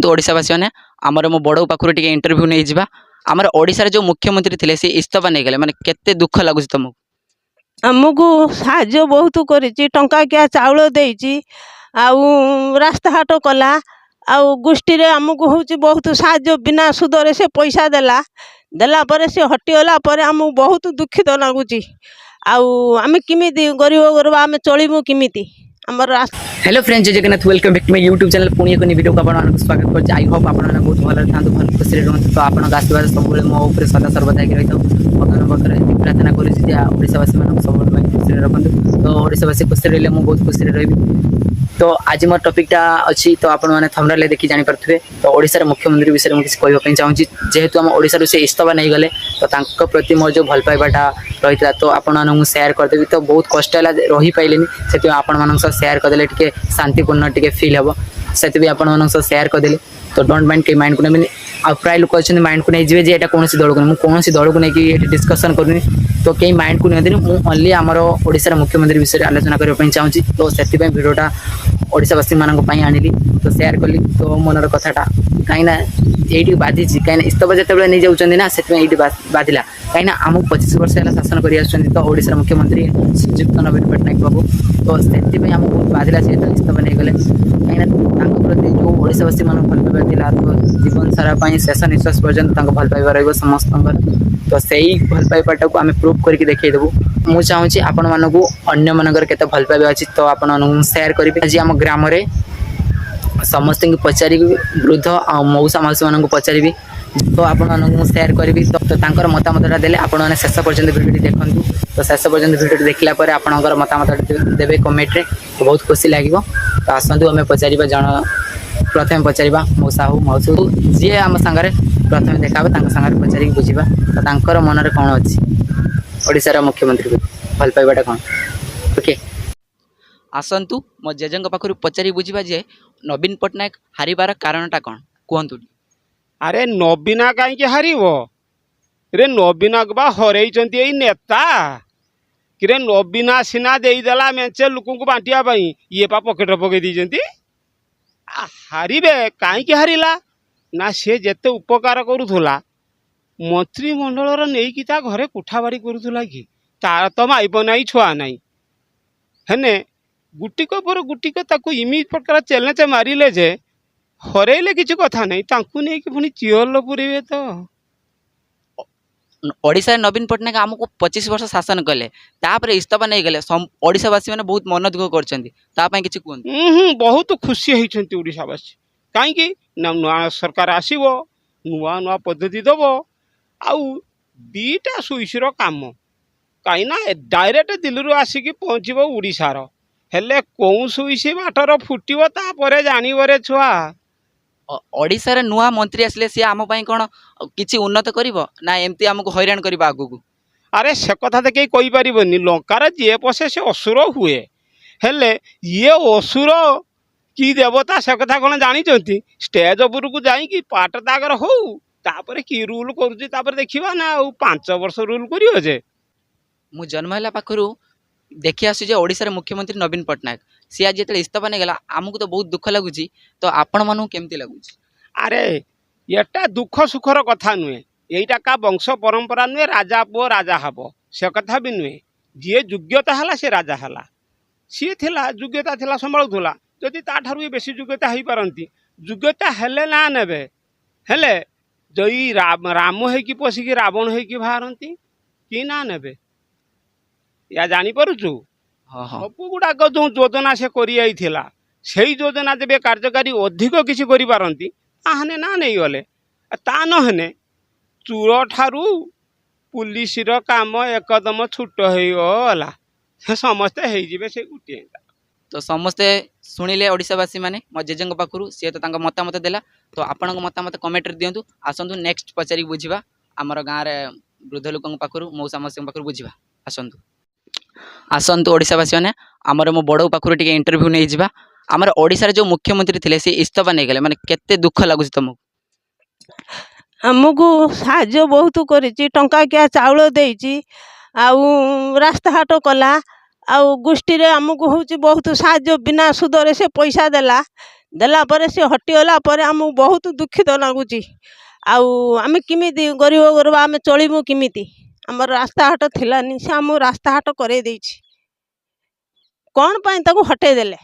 तो ओडिशावासी मैंने आमर मो बड़ पाखर टे इंटरव्यू नहीं जावा आमर ओडिशार जो मुख्यमंत्री थे सी इस्तीफा नहीं गले माने केते दुख लगुच तुमको आमको साहाଯ୍ୟ बहुत କରିଛି ଟଙ୍କାକିଆ ଚାଉଳ ଦେଇଛି ଆଉ ରାସ୍ତାଘାଟ କଲା ଆଉ ଗୋଷ୍ଠୀରେ ଆମକୁ ହେଉଛି ବହୁତ ସାହାଯ୍ୟ ବିନା ସୁଧରେ ସେ ପଇସା ଦେଲା ପରେ ସେ ହଟିଗଲା ପରେ ଆମକୁ ବହୁତ ଦୁଃଖିତ ଲାଗୁଛି ଆଉ ଆମେ କେମିତି ଗରିବ ଗରିବ ଆମେ ଚଳିବୁ କେମିତି ଆମର हेलो फ्रेंड्स जय Jagannath welcome back to my YouTube channel पुणी एक वीडियो को आपको स्वागत कर आई होप आप बहुत भल था भल खुशी रुहतु तो आपन आशीर्वाद सब मो ऊपर सदा सर्वदा रही था भगवान पाखे प्रार्थना करोड़ावासी मानक सब खुशी रखु तो ओडावासी खुशी रही मुझे बहुत खुशी रही तो आज मोर टॉपिकटा अच्छी तो आपण मैंने थंबनेल देखी जानी पारे तो ओडिशार मुख्यमंत्री विषय में किसी कहवाई चाहूँगी जेहेतु आम ओडिशार से इस्तीफा नहीं गले तो तांको प्रति मोर जो भल पाइबाटा रही था तो आपण मानू शेयर करदेवी तो बहुत कष्ट है रही पाइले से आपण मान शेयर करदे टे शांतिपूर्ण टे फिल हम से आपण मान शेयर करदे तो डोंट माइंड कहीं माइंड को नहीं आ प्राय लोक अच्छे माइंड को नहीं जी जे कौन दल को कौन दल को लेकिन डिस्कसन करूनी तो कहीं माइंड को नहीं मुझे ओनली आमर ओडिशार मुख्यमंत्री विषय में आलोचना करने चाहूँगी तो से भिडियोटा ओडावासी मानी आनिली तो शेयर कली तो मनर कथाटा कहीं ये बाधि कहीं इस्तीफा जिते नहीं जाऊँच ना से बाधिला कहीं आमको 25 वर्ष है शासन कर तो ओडिशार मुख्यमंत्री श्रीजुक्त नवीन पट्टनायक बाबू तो से आमको बहुत बाधिला से इस्तीफा नहीं गले कहीं प्रति जो ओडावासी मान भल पाइबा तो जीवन सारा शेष निश्वास पर्यंत भल पाइबा रही समस्त तो से ही भल पाइबाटा को आम प्रूफ करके देखईदेबू मुझे चाहूँगी आपण मानक अन्य मानकर केते भल पाइबा अच्छी तो आपण शेयर करेंगे आज आम ग्राम समस्त पचारि वृद्ध आ मौसा माउसी मान पचारि तो आपण शेयर करी तो मतामतटा देले आपण मैंने शेष पर्यंत भिडियो देखु तो शेष पर्यंत भिडियो देखला आपणकर मतामत देवे कमेंट रे तो बहुत खुशी लगे तो आसतु आम पचार जन प्रथम पचार मौसा हो मौसी हो जी आम सांगे प्रथम देखा सांगे पचारिक बुझा तो मन में कौन अच्छी ओडिशार मुख्यमंत्री भल पाइबाटा कौन ओके आसतु मो जेजेंग पाखु पचारि बुझा जे नवीन पट्टनायक हारिबार कारणटा कौन कहतु अरे नवीना कहीं हारब रे नवीना बा हरई नेता कि नवीना सीना देदेला मेचे लोक बांटिया ये पा पकेट पकई दी हारे कहीं हारिला ना सी जेते उपकार करूला मंत्रिमंडल नहीं ता घरे कोठाबाड़ी करूला कि तार तो माइब ना छुआ ना हेने गुटिक पर गुटिक इमिज प्रकार चैलेंज मारे जे हरैले किसी कथा नहीं तांकु नहीं कि पुणी चिहल पुरेबे तो ओडिशा नवीन पट्टनायक आमको 25 वर्ष शासन कले तापर इस्तीफा नहीं गले ओडिशावासी मैंने बहुत मन दुख कर बहुत खुशी होती ओडिशावासी कहीं नुआ सरकार आसो नुआ नुआ पद्धति दब आउ दीटा सुइसर काम कहीं डायरेक्ट दिल्ली आसिक पहुँचब ओडिशार हेले कौन सुइस बाटर फुटब तापर जानवर छुआ ओडिशा रे नुआ मंत्री आसले सी आम पई कोन किछि उन्नत करिवो ना एमती हमको हैरान करिवो आगु अरे से कथा तो कहीं कही पारिबनी लंकार जी पशे से असुर हुए हेले ये असुर कि देवता से कथा कौन जानी स्टेज उपर को जाइए पाठ तागर हो तापर कि रूल कर देखा ना 5 वर्ष रूल करियो जे मु जन्म है पाखु देखी आसुचे ओडिशा रे मुख्यमंत्री नवीन पट्टनायक सी आज जो इस्तीफा नहीं गला आमको तो बहुत दुख लगुच तो आपण मानू केमती लगुच अरे एटा दुख सुखर कथा नुहे यहीटा का वंश परंपरा नुहे राजा पुओ राजा हब से कथा भी नुहे जी योग्यता है सी राजा है सी थिला योग्यता थिला संभालुला जदि ताठारु बेसी योग्यता हो पारती योग्यता हेले ना नेबे हेले जई राम होइकी पशिकी रावण होइकी बाहरती कि ना नेबे या जानी पारुछु सब गुड़ाक जो योजना से करा से योजना जब कार्यकारी अधिक किसी करती ताहने ना नहीं गले ता नहेने चोर ठारू पुलिस काम एकदम छुट होगला समस्ते हो से गोटे तो समस्ते शुणिले ओडिशावासी माने मो जेजेंग पाखु सी तो मतामत देला तो आपण मतामत कमेंट दिंतु आसतु नेक्स्ट पचारि बुझा आमर गाँव में वृद्ध लोक पाखु मौसा मौसी पाखु बुझा आसतु ओडिशावासी मैंने आमर मो बड़ पाखु टे इंटरव्यू नहीं जावा आमर ओडिशार जो मुख्यमंत्री थे सी इस्तीफा नहीं गले माने केते दुख लगुच तुमको आमको साहाଯ୍ୟ बहुत କରିଛି ଟଙ୍କାକିଆ ଚାଉଳ ଦେଇଛି ଆଉ ରାସ୍ତାଘାଟ କଲା ଆଉ ଗୋଷ୍ଠୀରେ ଆମକୁ ହେଉଛି ବହୁତ ସାହାଯ୍ୟ ବିନା ସୁଧରେ ସେ ପଇସା ଦେଲା ପରେ ସେ ହଟିଗଲା ପରେ ଆମକୁ ବହୁତ ଦୁଃଖିତ ଲାଗୁଛି। ଆଉ ଆମେ କେମିତି ଗରିବ ଗରିବ ଆମେ ଚଳିବୁ କେମିତି? ଆମର ରାସ୍ତାଘାଟ ଥିଲାନି, ସେ ଆମକୁ ରାସ୍ତାଘାଟ କରେଇ ଦେଇଛି। କ'ଣ ପାଇଁ ତାକୁ ହଟେଇ ଦେଲେ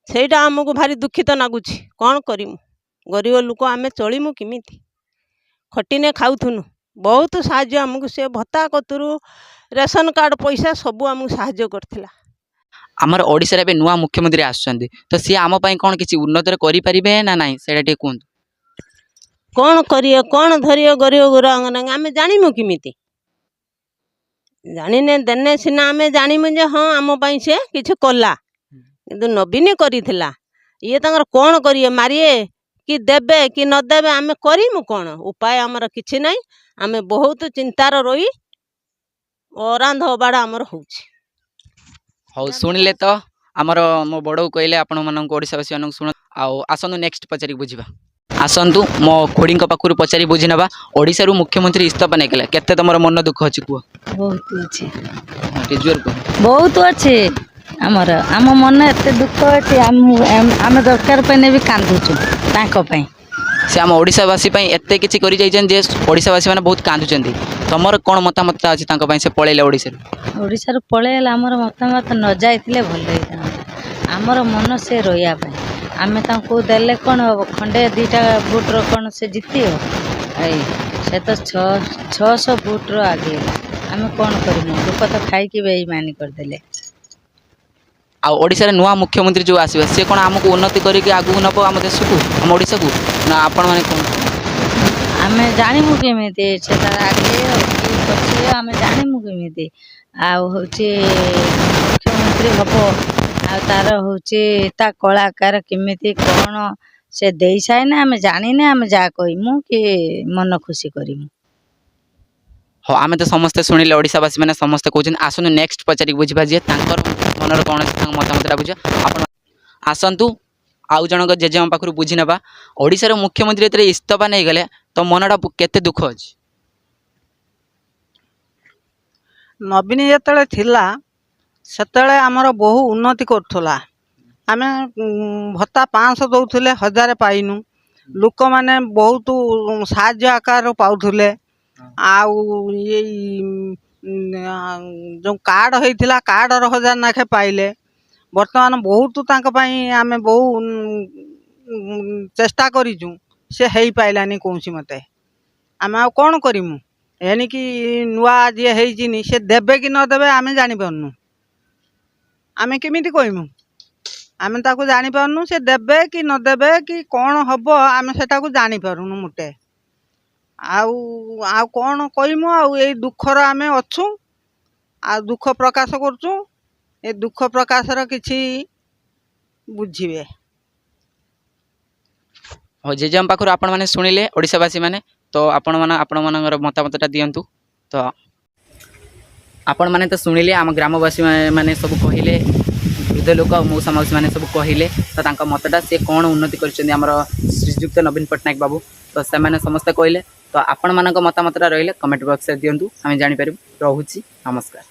ସେଇଟା ଆମକୁ ଭାରି ଦୁଃଖିତ ଲାଗୁଛି। କ'ଣ କରିମୁ? ଗରିବ ଲୋକ ଆମେ ଚଳିମୁ କେମିତି? ଖଟିନେ ଖାଉଥୁନୁ। ବହୁତ ସାହାଯ୍ୟ ଆମକୁ ସେ ଭତ୍ତା କତୁରୁ ରେସନ କାର୍ଡ଼ ପଇସା ସବୁ ଆମକୁ ସାହାଯ୍ୟ କରିଥିଲା। ଆମର ଓଡ଼ିଶାରେ ଏବେ ନୂଆ ମୁଖ୍ୟମନ୍ତ୍ରୀ ଆସୁଛନ୍ତି, ତ ସିଏ ଆମ ପାଇଁ କ'ଣ କିଛି ଉନ୍ନତିରେ କରିପାରିବେ ନା ନାହିଁ ସେଇଟା ଟିକେ କୁହନ୍ତୁ। କ'ଣ କରିବେ, କ'ଣ ଧରିବେ ଗରିବ ଗୁରୁଆଙ୍କୁ ଆମେ ଜାଣିମୁ କେମିତି? ଜାଣିନେ ଦେନେ ସିନା ଆମେ ଜାଣିମୁ ଯେ ହଁ ଆମ ପାଇଁ ସେ କିଛି କଲା। କିନ୍ତୁ ନବୀନ କରିଥିଲା। ଇଏ ତାଙ୍କର କ'ଣ କରିବେ? ମାରିବେ କି ଦେବେ କି ନ ଦେବେ ଆମେ କରିମୁ କ'ଣ? ଉପାୟ ଆମର କିଛି ନାହିଁ। ଆମେ ବହୁତ ଚିନ୍ତାର ରହି ଅରାନ୍ଧ ଅବାଡ଼ ଆମର ହେଉଛି। ହଉ ଶୁଣିଲେ ତ ଆମର ମୋ ବଡ଼କୁ କହିଲେ ଆପଣମାନଙ୍କୁ ଓଡ଼ିଶାବାସୀମାନଙ୍କୁ ଶୁଣ। ଆଉ ଆସନ୍ତୁ ନେକ୍ସଟ ପଚାରିକି ବୁଝିବା। ଆସନ୍ତୁ ମୋ ଖୁଡ଼ିଙ୍କ ପାଖରୁ ପଚାରି ବୁଝି ନେବା। ଓଡ଼ିଶାରୁ ମୁଖ୍ୟମନ୍ତ୍ରୀ ଇସ୍ତଫା ନେଇଗଲେ, କେତେ ତମର ମନ ଦୁଃଖ ଅଛି କୁହ? ବହୁତ ଅଛି, ଟିକେ ଜୋର କୁହ। ବହୁତ ଅଛି। ଆମ ମନ ଏତେ ଦୁଃଖ ଅଛି, ଆମେ ଦରକାର ପାଇଁ ବି କାନ୍ଦୁଛୁ ତାଙ୍କ ପାଇଁ। ସେ ଆମ ଓଡ଼ିଶାବାସୀ ପାଇଁ ଏତେ କିଛି କରି ଯାଇଛନ୍ତି ଯେ ଓଡ଼ିଶାବାସୀମାନେ ବହୁତ କାନ୍ଦୁଛନ୍ତି। ତମର କ'ଣ ମତାମତ ଅଛି ତାଙ୍କ ପାଇଁ? ସେ ପଳେଇଲେ ଓଡ଼ିଶାରୁ। ଓଡ଼ିଶାରୁ ପଳେଇଲେ ଆମର ମତାମତ ନ ଯାଇଥିଲେ ଭଲ ହେଇଥାନ୍ତା। ଆମର ମନ ସେ ରହିବା ପାଇଁ। ଆମେ ତାଙ୍କୁ ଦେଲେ କ'ଣ ହେବ? ଖଣ୍ଡେ ଦୁଇଟା ଭୋଟ୍ର କ'ଣ ସେ ଜିତିବ? ସେ ତ 600 ଭୋଟ୍ର ଆଗେଇଲା। ଆମେ କ'ଣ କରିବୁ? ଲୋକ ତ ଖାଇକି ବେଇମାନି କରିଦେଲେ। ଆଉ ଓଡ଼ିଶାରେ ନୂଆ ମୁଖ୍ୟମନ୍ତ୍ରୀ ଯେଉଁ ଆସିବେ ସେ କ'ଣ ଆମକୁ ଉନ୍ନତି କରିକି ଆଗକୁ ନେବ ଆମ ଦେଶକୁ, ଆମ ଓଡ଼ିଶାକୁ, ନା ଆପଣମାନେ କ'ଣ? ଆମେ ଜାଣିମୁ କେମିତି ସେ ତାର ଆଗେଇବ କି ପଛେଇବ? ଆମେ ଜାଣିମୁ କେମିତି? ଆଉ ହେଉଛି ମୁଖ୍ୟମନ୍ତ୍ରୀ ହେବ, ଆଉ ତାର ହେଉଛି ତା କଳାକାର କେମିତି କ'ଣ ସେ ଦେଇସାଇନେ ଆମେ ଜାଣିନେ ଆମେ ଯାହା କହିମୁ କି ମନ ଖୁସି କରିମୁ। ହଁ ଆମେ ତ ସମସ୍ତେ ଶୁଣିଲେ, ଓଡ଼ିଶାବାସୀମାନେ ସମସ୍ତେ କହୁଛନ୍ତି। ଆସନ୍ତୁ ନେକ୍ସଟ ପଚାରିକି ବୁଝିବା ଯେ ତାଙ୍କର ମନର କ'ଣ ଅଛି, ତାଙ୍କ ମତାମତଟା ବୁଝିବା। ଆପଣ ଆସନ୍ତୁ ଆଉ ଜଣଙ୍କ ଜେଜେଙ୍କ ପାଖରୁ ବୁଝି ନେବା। ଓଡ଼ିଶାର ମୁଖ୍ୟମନ୍ତ୍ରୀ ଯେତେବେଳେ ଇସ୍ତଫା ନେଇଗଲେ ତ ମନଟା କେତେ ଦୁଃଖ ଅଛି? ନବୀନ ଯେତେବେଳେ ଥିଲା ସେତେବେଳେ ଆମର ବହୁ ଉନ୍ନତି କରୁଥିଲା। ଆମେ ଭତ୍ତା 500 ଦେଉଥିଲେ, 1000 ପାଇନୁ। ଲୋକମାନେ ବହୁତ ସାହାଯ୍ୟ ଆକାରରୁ ପାଉଥିଲେ। ଆଉ ଏଇ ଯେଉଁ କାର୍ଡ଼ ହେଇଥିଲା କାର୍ଡ଼ର 1000 ନାଖେ ପାଇଲେ। ବର୍ତ୍ତମାନ ବହୁତ ତାଙ୍କ ପାଇଁ ଆମେ ବହୁ ଚେଷ୍ଟା କରିଛୁ, ସେ ହେଇପାରିଲାନି କୌଣସି ମତେ। ଆମେ ଆଉ କ'ଣ କରିମୁ? ଏଣିକି ନୂଆ ଯିଏ ହେଇଚିନି ସେ ଦେବେ କି ନ ଦେବେ ଆମେ ଜାଣିପାରୁନୁ। ଆମେ କେମିତି କହିମୁ? ଆମେ ତାକୁ ଜାଣିପାରୁନୁ ସେ ଦେବେ କି ନ ଦେବେ କି କ'ଣ ହେବ ଆମେ ସେଟାକୁ ଜାଣିପାରୁନୁ ମୋଟେ। ଆଉ କ'ଣ କହିମୁ? ଆଉ ଏଇ ଦୁଃଖର ଆମେ ଅଛୁ, ଆଉ ଦୁଃଖ ପ୍ରକାଶ କରୁଛୁ। ଏ ଦୁଃଖ ପ୍ରକାଶର କିଛି ବୁଝିବେ। ହଉ ଜେଜେଙ୍କ ପାଖରୁ ଆପଣମାନେ ଶୁଣିଲେ ଓଡ଼ିଶାବାସୀମାନେ, ତ ଆପଣମାନଙ୍କର ମତାମତଟା ଦିଅନ୍ତୁ। ତ ଆପଣମାନେ ତ ଶୁଣିଲେ, ଆମ ଗ୍ରାମବାସୀ ମାନେ ସବୁ କହିଲେ, ବୃଦ୍ଧ ଲୋକ ଆଉ ମଉସା ମାଉସୀମାନେ ସବୁ କହିଲେ ତ ତାଙ୍କ ମତଟା ସେ କ'ଣ ଉନ୍ନତି କରିଛନ୍ତି ଆମର ଶ୍ରୀଯୁକ୍ତ ନବୀନ ପଟ୍ଟନାୟକ ବାବୁ। ତ ସେମାନେ ସମସ୍ତେ କହିଲେ। ତ ଆପଣମାନଙ୍କ ମତାମତଟା ରହିଲେ କମେଣ୍ଟ ବକ୍ସରେ ଦିଅନ୍ତୁ, ଆମେ ଜାଣିପାରିବୁ। ରହୁଛି, ନମସ୍କାର।